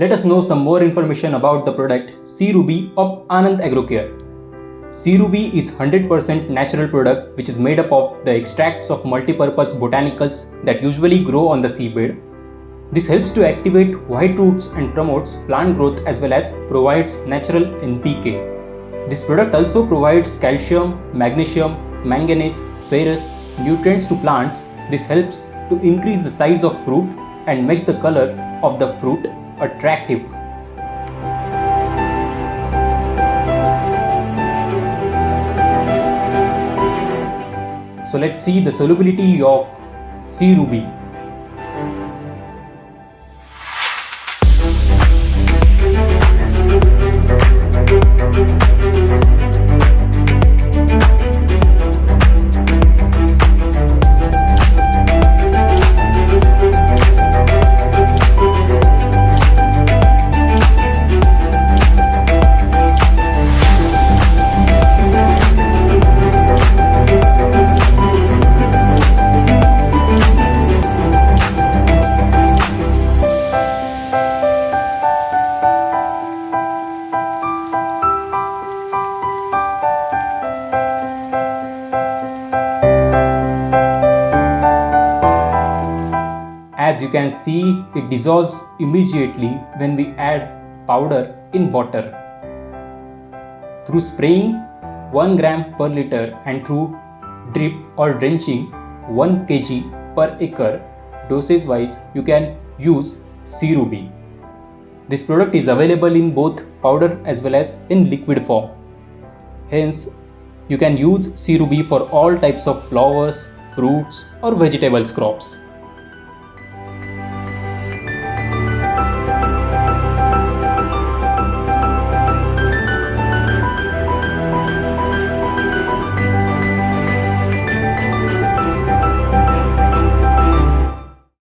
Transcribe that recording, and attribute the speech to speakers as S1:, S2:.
S1: let us know some more information about the product Seaweed of Anand Agro. Seaweed is 100% natural product which is made up of the extracts of multi-purpose botanicals that usually grow on the seabed. This helps to activate white roots and promotes plant growth as well as provides natural NPK. This product also provides calcium, magnesium, manganese, ferrous, nutrients to plants. This helps to increase the size of fruit and makes the color of the fruit attractive. So let's see the solubility of Seaweed. As you can see, it dissolves immediately when we add powder in water. Through spraying 1 gram per liter and through drip or drenching 1 kg per acre, dosage wise you can use Seaweed. This product is available in both powder as well as in liquid form. Hence, you can use Seaweed for all types of flowers, fruits or vegetables crops.